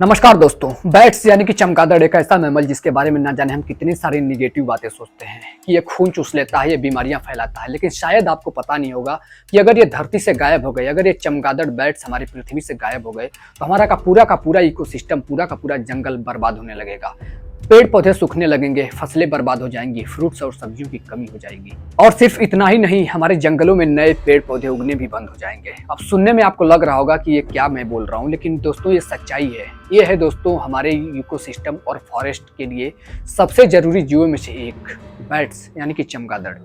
नमस्कार दोस्तों। बैट्स यानी कि चमगादड़ एक ऐसा मैमल जिसके बारे में ना जाने हम कितनी सारी निगेटिव बातें सोचते हैं कि ये खून चूस लेता है, ये बीमारियां फैलाता है, लेकिन शायद आपको पता नहीं होगा कि अगर ये धरती से गायब हो गए, अगर ये चमगादड़ बैट्स हमारी पृथ्वी से गायब हो गए तो हमारा का पूरा इकोसिस्टम, पूरा का पूरा जंगल बर्बाद होने लगेगा। पेड़ पौधे सूखने लगेंगे, फसलें बर्बाद हो जाएंगी, फ्रूट्स और सब्जियों की कमी हो जाएगी। और सिर्फ इतना ही नहीं, हमारे जंगलों में नए पेड़ पौधे उगने भी बंद हो जाएंगे। अब सुनने में आपको लग रहा होगा कि ये क्या मैं बोल रहा हूँ, लेकिन दोस्तों ये सच्चाई है। ये है दोस्तों हमारे इकोसिस्टम और फॉरेस्ट के लिए सबसे जरूरी जीवों में से एक, बैट्स यानी कि चमगादड़।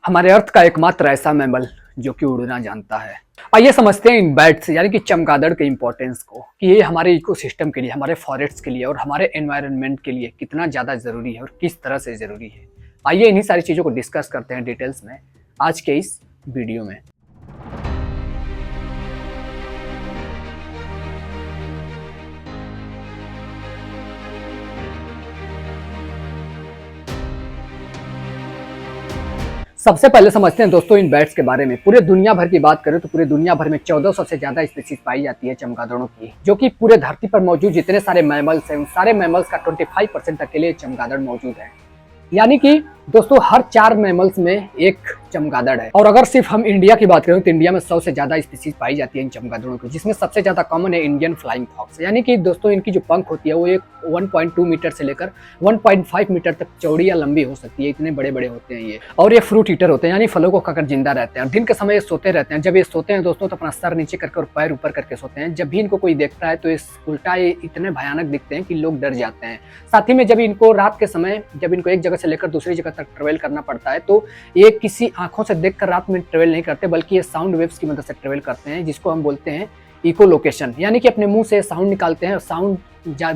हमारे अर्थ का एकमात्र ऐसा मैमल जो कि उड़ना जानता है। आइए समझते हैं इन बैट्स यानी कि चमगादड़ के इंपॉर्टेंस को, कि ये हमारे इकोसिस्टम के लिए, हमारे फॉरेस्ट के लिए और हमारे एनवायरनमेंट के लिए कितना ज़्यादा ज़रूरी है और किस तरह से ज़रूरी है। आइए इन्हीं सारी चीज़ों को डिस्कस करते हैं डिटेल्स में आज के इस वीडियो में। सबसे पहले समझते हैं दोस्तों इन बैट्स के बारे में। पूरे दुनिया भर की बात करें तो पूरे दुनिया भर में 1400 से ज्यादा स्पीसीज पाई जाती है चमगादड़ों की, जो कि पूरे धरती पर मौजूद जितने सारे मैमल्स हैं उन सारे मैमल्स का 25% अकेले चमगादड़ मौजूद है। यानी कि दोस्तों हर 4 मैमल्स में एक चमगादड़ है। और अगर सिर्फ हम इंडिया की बात करें तो इंडिया में 100 से ज्यादा स्पीसीज पाई जाती है इन चमगादड़ों की, जिसमें सबसे ज्यादा कॉमन है इंडियन फ्लाइंग फॉक्स। यानी कि दोस्तों इनकी जो पंख होती है वो एक 1.2 मीटर से लेकर 1.5 मीटर तक चौड़ी या लंबी हो सकती है, इतने बड़े बड़े होते हैं ये। और ये फ्रूट ईटर होते हैं, यानी फलों को खाकर जिंदा रहते हैं। दिन के समय ये सोते रहते हैं। जब ये सोते हैं दोस्तों तो अपना सर नीचे करके और पैर ऊपर करके सोते हैं। जब भी इनको कोई देखता है तो इस उल्टा ये इतने भयानक दिखते हैं कि लोग डर जाते हैं। साथ ही में जब इनको रात के समय, जब इनको एक जगह से लेकर दूसरी जगह तक ट्रेवल करना पड़ता है तो ये किसी आंखों से देखकर रात में ट्रेवल नहीं करते, बल्कि ये साउंड वेव्स की मदद से ट्रेवल करते हैं, जिसको हम बोलते हैं इको लोकेशन। यानी कि अपने मुंह से साउंड निकालते हैं और साउंड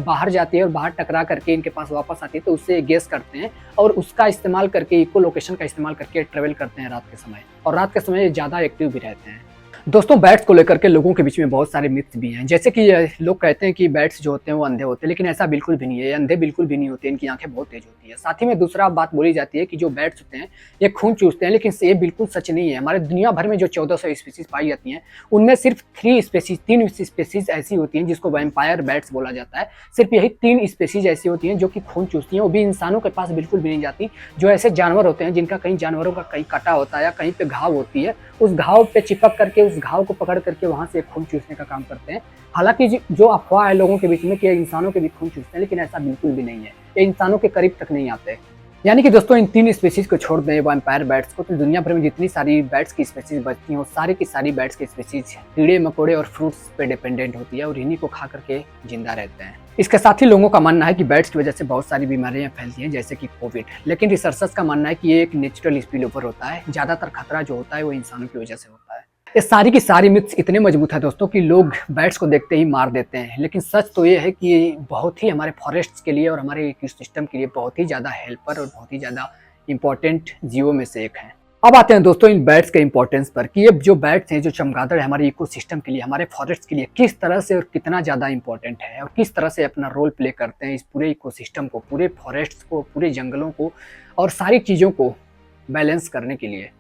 बाहर जाती है और बाहर टकरा करके इनके पास वापस आती है, तो उससे गेस करते हैं और उसका इस्तेमाल करके, इको लोकेशन का इस्तेमाल करके ट्रेवल करते हैं रात के समय। और रात के समय ये ज़्यादा एक्टिव भी रहते हैं। दोस्तों बैट्स को लेकर के लोगों के बीच में बहुत सारे मिथ्स भी हैं, जैसे कि लोग कहते हैं कि बैट्स जो होते हैं वो अंधे होते हैं, लेकिन ऐसा बिल्कुल भी नहीं है। ये अंधे बिल्कुल भी नहीं होते, इनकी आंखें बहुत तेज होती है। साथ ही में दूसरा बात बोली जाती है कि जो बैट्स होते हैं ये खून चूसते हैं, लेकिन ये बिल्कुल सच नहीं है। हमारे दुनिया भर में जो 1400 स्पीसीज पाई जाती हैं उनमें सिर्फ 3 स्पीसीज ऐसी होती हैं जिसको वैम्पायर बैट्स बोला जाता है। सिर्फ यही 3 स्पीसीज ऐसी होती हैं जो कि खून चूसती हैं, वो भी इंसानों के पास बिल्कुल भी नहीं जाती। जो ऐसे जानवर होते हैं जिनका कहीं जानवरों का कहीं कटा होता है या कहीं पे घाव होती है, उस घाव पे चिपक करके उस घाव को पकड़ करके वहां से खून चूसने का काम करते हैं। हालांकि जो अफवाह है लोगों के बीच में कि इंसानों के भी खून चूसते हैं, लेकिन ऐसा बिल्कुल भी नहीं है। ये इंसानों के करीब तक नहीं आते। यानी कि दोस्तों इन 3 स्पीसीज को छोड़ दें वैम्पायर बैट्स को, तो दुनिया भर में जितनी सारी बैट्स की स्पीसीज बचती हैं वो सारी की सारी बैट्स की स्पीसीज कीड़े मकोड़े और फ्रूट्स पे डिपेंडेंट होती है और इन्हीं को खा करके जिंदा रहते हैं। इसके साथ ही लोगों का मानना है कि बैट्स की वजह से बहुत सारी बीमारियां फैलती हैं, जैसे कि कोविड। लेकिन रिसर्चर्स का मानना है कि ये एक नेचुरल स्पिल ओवर होता है। ज्यादातर खतरा जो होता है वो इंसानों की वजह से होता है। ये सारी की सारी मिथ्स इतने मजबूत है दोस्तों कि लोग बैट्स को देखते ही मार देते हैं, लेकिन सच तो ये है कि ये बहुत ही हमारे फॉरेस्ट के लिए और हमारे इकोसिस्टम के लिए बहुत ही ज़्यादा हेल्पर और बहुत ही ज़्यादा इंपॉर्टेंट जीवों में से एक है। अब आते हैं दोस्तों इन बैट्स के इंपॉर्टेंस पर, कि ये जो बैट्स हैं, जो चमगादड़ है, हमारे इकोसिस्टम के लिए, हमारे फॉरेस्ट के लिए किस तरह से और कितना ज़्यादा इंपॉर्टेंट है और किस तरह से अपना रोल प्ले करते हैं इस पूरे इकोसिस्टम को, पूरे फॉरेस्ट को, पूरे जंगलों को और सारी चीज़ों को बैलेंस करने के लिए।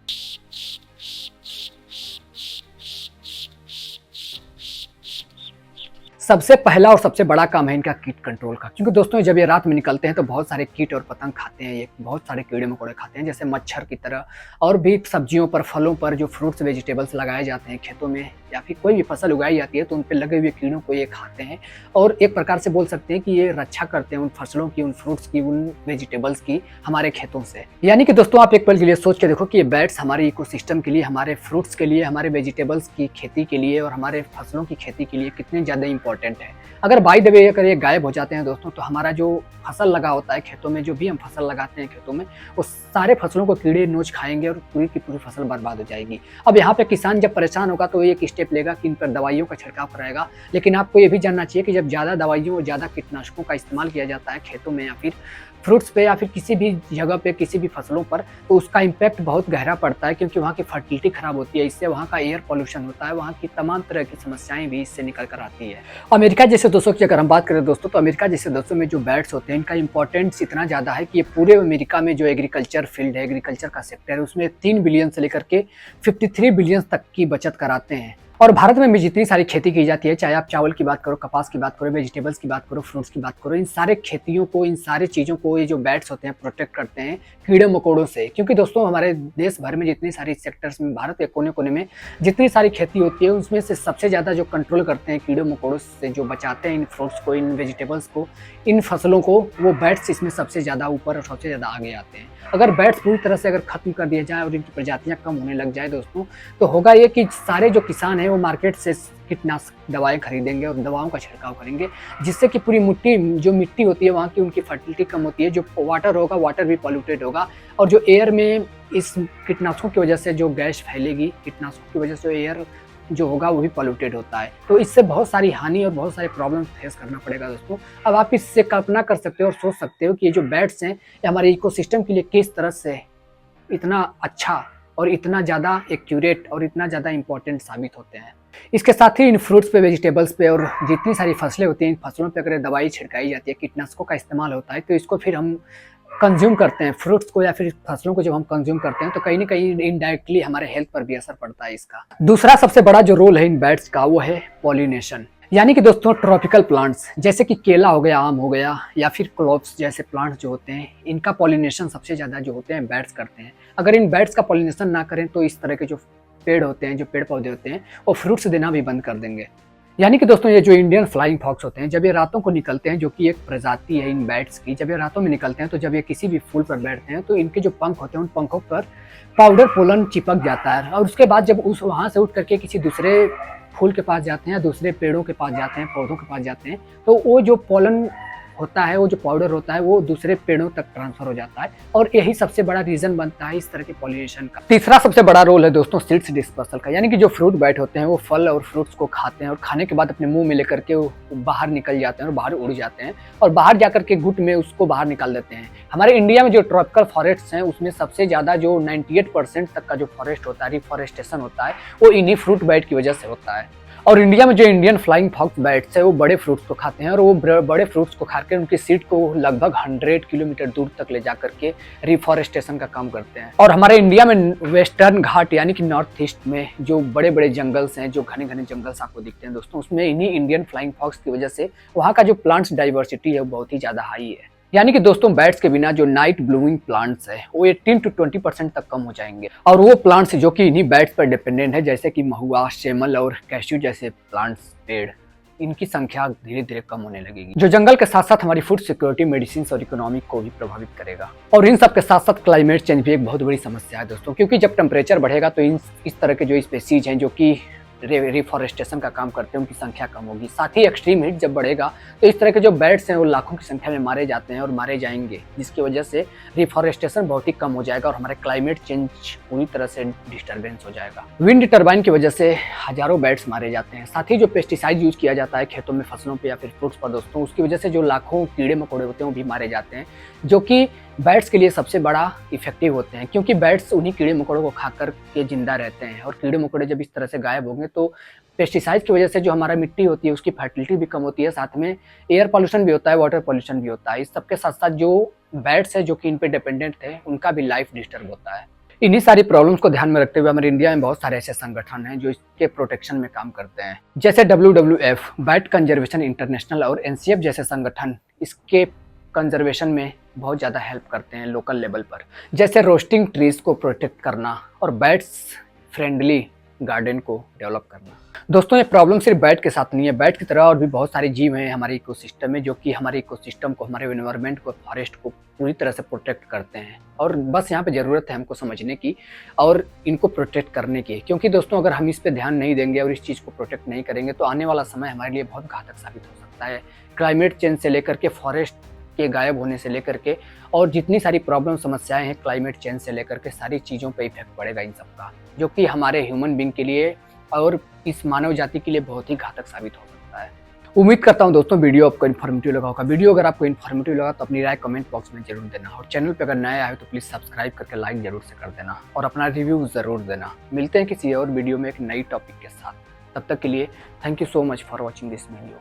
सबसे पहला और सबसे बड़ा काम है इनका कीट कंट्रोल का, क्योंकि दोस्तों जब ये रात में निकलते हैं तो बहुत सारे कीट और पतंग खाते हैं, ये बहुत सारे कीड़े मकोड़े खाते हैं, जैसे मच्छर की तरह। और भी सब्जियों पर, फलों पर, जो फ्रूट्स वेजिटेबल्स लगाए जाते हैं खेतों में या फिर कोई भी फसल उगाई जाती है तो उन पर लगे हुए कीड़ों को ये खाते हैं। और एक प्रकार से बोल सकते हैं कि ये रक्षा करते हैं उन फसलों की, उन फ्रूट्स की, उन वेजिटेबल्स की हमारे खेतों से। यानी कि दोस्तों आप एक पल के लिए सोच के देखो कि ये बैट्स हमारे इकोसिस्टम के लिए, हमारे फ्रूट्स के लिए, हमारे वेजिटेबल्स की खेती के लिए और हमारे फसलों की खेती के लिए कितने ज़्यादा इंपॉर्टेंट है। अगर बाय द वे अगर ये गायब हो जाते हैं दोस्तों तो हमारा जो फसल लगा होता है खेतों में, जो भी हम फसल लगाते हैं खेतों में, वो सारे फसलों को कीड़े नोच खाएंगे और पूरी की पूरी फसल बर्बाद हो जाएगी। अब यहाँ पे किसान जब परेशान होगा तो एक स्टेप लेगा कि इन पर दवाइयों का छिड़काव कराएगा। लेकिन आपको ये भी जानना चाहिए कि जब ज़्यादा दवाइयों और ज़्यादा कीटनाशकों का इस्तेमाल किया जाता है खेतों में या फिर फ्रूट्स पे या फिर किसी भी जगह पे किसी भी फसलों पर, तो उसका इम्पैक्ट बहुत गहरा पड़ता है, क्योंकि वहाँ की फर्टिलिटी खराब होती है, इससे वहाँ का एयर पॉल्यूशन होता है, वहाँ की तमाम तरह की समस्याएं भी इससे निकल कर आती है। अमेरिका जैसे देशों की अगर हम बात करें दोस्तों, तो अमेरिका जैसे देशों में जो बैट्स होते हैं इनका इंपॉर्टेंस इतना ज़्यादा है कि ये पूरे अमेरिका में जो एग्रीकल्चर फील्ड है, एग्रीकल्चर का सेक्टर है, उसमें 3 बिलियन से लेकर के 53 बिलियन तक की बचत कराते हैं। और भारत में भी जितनी सारी खेती की जाती है, चाहे आप चावल की बात करो, कपास की बात करो, वेजिटेबल्स की बात करो, फ्रूट्स की बात करो, इन सारे खेतियों को, इन सारे चीज़ों को ये जो बैट्स होते हैं प्रोटेक्ट करते हैं कीड़े मकोड़ों से। क्योंकि दोस्तों हमारे देश भर में जितनी सारी सेक्टर्स में, भारत के कोने कोने में जितनी सारी खेती होती है, उसमें से सबसे ज़्यादा जो कंट्रोल करते हैं कीड़े मकोड़ों से, जो बचाते हैं इन फ्रूट्स को, इन वेजिटेबल्स को, इन फसलों को, वो बैट्स इसमें सबसे ज़्यादा ऊपर और सबसे ज़्यादा आगे आते हैं। अगर बैट्स पूरी तरह से अगर खत्म कर दिया जाए और इनकी प्रजातियाँ कम होने लग जाए दोस्तों, तो होगा ये कि सारे जो किसान हैं वो मार्केट से कीटनाशक दवाएं खरीदेंगे और दवाओं का छिड़काव करेंगे, जिससे कि पूरी मिट्टी होती है वहाँ की, उनकी फर्टिलिटी कम होती है, जो वाटर होगा, वाटर भी पॉल्यूटेड होगा, और जो एयर में इस कीटनाशकों की वजह से जो गैस फैलेगी, कीटनाशकों की वजह से एयर जो होगा वो भी पॉल्यूटेड होता है। तो इससे बहुत सारी हानि और बहुत सारे प्रॉब्लम फेस करना पड़ेगा दोस्तों। अब आप इससे कल्पना कर सकते हो और सोच सकते हो कि ये जो बैट्स हैं ये हमारे इकोसिस्टम के लिए किस तरह से इतना अच्छा और इतना ज़्यादा एक्यूरेट और इतना ज़्यादा इम्पोर्टेंट साबित होते हैं। इसके साथ ही इन फ्रूट्स पे, वेजिटेबल्स पे और जितनी सारी फसलें होती हैं, इन फसलों पे अगर दवाई छिड़काई जाती है, कीटनाशकों का इस्तेमाल होता है, तो इसको फिर हम कंज्यूम करते हैं, फ्रूट्स को या फिर फसलों को जब हम कंज्यूम करते हैं, तो कहीं ना कहीं इनडायरेक्टली हमारे हेल्थ पर भी असर पड़ता है इसका। दूसरा सबसे बड़ा जो रोल है इन बैट्स का, वो है पॉलिनेशन। यानी कि दोस्तों ट्रॉपिकल प्लांट्स जैसे कि केला हो गया, आम हो गया, या फिर क्लोव्स जैसे प्लांट्स जो होते हैं, इनका पॉलिनेशन सबसे ज़्यादा जो होते हैं बैट्स करते हैं। अगर इन बैट्स का पॉलिनेशन ना करें तो इस तरह के जो पेड़ होते हैं, जो पेड़ पौधे होते हैं, वो फ्रूट्स देना भी बंद कर देंगे। यानी कि दोस्तों ये जो इंडियन फ्लाइंग फॉक्स होते हैं, जब ये रातों को निकलते हैं, जो कि एक प्रजाति है इन बैट्स की, जब ये रातों में निकलते हैं, तो जब ये किसी भी फूल पर बैठते हैं, तो इनके जो पंख होते हैं, उन पंखों पर पाउडर पोलन चिपक जाता है, और उसके बाद जब उस वहाँ से उठ करके किसी दूसरे फूल के पास जाते हैं, दूसरे पेड़ों के पास जाते हैं, पौधों के पास जाते हैं, तो वो जो पोलन होता है, वो जो पाउडर होता है, वो दूसरे पेड़ों तक ट्रांसफर हो जाता है, और यही सबसे बड़ा रीजन बनता है इस तरह के पॉलिनेशन का। तीसरा सबसे बड़ा रोल है दोस्तों सीड्स डिस्पर्सल का। यानी कि जो फ्रूट बैट होते हैं वो फल और फ्रूट्स को खाते हैं, और खाने के बाद अपने मुंह में लेकर के वो बाहर निकल जाते हैं और बाहर उड़ जाते हैं, और बाहर जाकर के गुट में उसको बाहर निकाल देते हैं। हमारे इंडिया में जो ट्रॉपिकल फॉरेस्ट हैं, उसमें सबसे ज़्यादा जो 98% तक का जो फॉरेस्ट होता है, रिफॉरेस्टेशन होता है, वो इन्हीं फ्रूट बैट की वजह से होता है। और इंडिया में जो इंडियन फ्लाइंग फॉक्स बैट्स है, वो बड़े फ्रूट्स को खाते हैं, और वो बड़े फ्रूट्स को खाकर उनकी सीड को लगभग 100 किलोमीटर दूर तक ले जाकर के रिफॉरेस्टेशन का काम करते हैं। और हमारे इंडिया में वेस्टर्न घाट यानी कि नॉर्थ ईस्ट में जो बड़े बड़े जंगल्स हैं, जो घने घने जंगल्स आपको दिखते हैं दोस्तों, उसमें इन्हीं इंडियन फ्लाइंग फॉक्स की वजह से वहाँ का जो प्लांट्स डाइवर्सिटी है वो बहुत ही ज़्यादा हाई है। यानी कि दोस्तों बैट्स के बिना जो नाइट ब्लूमिंग प्लांट्स है वो 18 to 20% तक कम हो जाएंगे, और वो प्लांट्स जो कि इन्हीं बैट्स पर डिपेंडेंट है, जैसे कि महुआ, सेमल और कैश्यू जैसे प्लांट्स, पेड़, इनकी संख्या धीरे धीरे कम होने लगेगी, जो जंगल के साथ साथ हमारी फूड सिक्योरिटी, मेडिसिन और इकोनॉमी को भी प्रभावित करेगा। और इन सब के साथ साथ क्लाइमेट चेंज भी एक बहुत बड़ी समस्या है दोस्तों, क्योंकि जब टेम्परेचर बढ़ेगा तो इस तरह के जो स्पेसीज हैं जो कि रिफॉरेस्टेशन का काम करते हैं, उनकी संख्या कम होगी। साथ ही एक्सट्रीम हीट जब बढ़ेगा तो इस तरह के जो बैट्स हैं वो लाखों की संख्या में मारे जाते हैं और मारे जाएंगे, जिसकी वजह से रिफॉरेस्टेशन बहुत ही कम हो जाएगा और हमारे क्लाइमेट चेंज पूरी तरह से डिस्टर्बेंस हो जाएगा। विंड टर्बाइन की वजह से हजारों बैट्स मारे जाते हैं। साथ ही जो पेस्टिसाइड यूज किया जाता है खेतों में, फसलों पर या फिर फ्रूट्स पर दोस्तों, उसकी वजह से जो लाखों कीड़े मकोड़े होते हैं वो भी मारे जाते हैं, जो कि बैट्स के लिए सबसे बड़ा इफेक्टिव होते हैं, क्योंकि बैट्स उन्हीं कीड़े मकोड़ों को खाकर के जिंदा रहते हैं। और कीड़े मकोड़े जब इस तरह से गायब होंगे तो पेस्टिसाइड की वजह से जो हमारा मिट्टी होती है उसकी फर्टिलिटी भी कम होती है, साथ में एयर पॉल्यूशन भी होता है, वाटर पॉल्यूशन भी होता है। इस सबके साथ साथ जो बैट्स है जो कि इन पे डिपेंडेंट थे, उनका भी लाइफ डिस्टर्ब होता है। इन्हीं सारी प्रॉब्लम्स को ध्यान में रखते हुए हमारे इंडिया में बहुत सारे ऐसे संगठन हैं जो इसके प्रोटेक्शन में काम करते हैं, जैसे WWF, बैट कंजर्वेशन इंटरनेशनल और NCF जैसे संगठन इसके कंजर्वेशन में बहुत ज़्यादा हेल्प करते हैं लोकल लेवल पर, जैसे रोस्टिंग ट्रीज को प्रोटेक्ट करना और बैट्स फ्रेंडली गार्डन को डेवलप करना। दोस्तों ये प्रॉब्लम सिर्फ बैट के साथ नहीं है, बैट की तरह और भी बहुत सारे जीव हैं हमारे इकोसिस्टम में, जो कि हमारे इकोसिस्टम को, हमारे एनवायरनमेंट को, फॉरेस्ट को पूरी तरह से प्रोटेक्ट करते हैं। और बस यहाँ पे ज़रूरत है हमको समझने की और इनको प्रोटेक्ट करने की, क्योंकि दोस्तों अगर हम इस पे ध्यान नहीं देंगे और इस चीज़ को प्रोटेक्ट नहीं करेंगे तो आने वाला समय हमारे लिए बहुत घातक साबित हो सकता है। क्लाइमेट चेंज से लेकर के, फॉरेस्ट के गायब होने से लेकर के, और जितनी सारी प्रॉब्लम समस्याएं हैं क्लाइमेट चेंज से लेकर के, सारी चीज़ों पे इफेक्ट पड़ेगा इन सबका, जो कि हमारे ह्यूमन बींग के लिए और इस मानव जाति के लिए बहुत ही घातक साबित हो सकता है। उम्मीद करता हूं दोस्तों वीडियो आपको इन्फॉर्मेटिव लगा होगा। वीडियो अगर आपको इन्फॉर्मेटिव लगा तो अपनी राय कमेंट बॉक्स में जरूर देना, और चैनल पे अगर नए आए तो प्लीज सब्सक्राइब करके लाइक जरूर से कर देना और अपना रिव्यू जरूर देना। मिलते हैं किसी और वीडियो में एक नई टॉपिक के साथ। तब तक के लिए thank you so much for watching this video.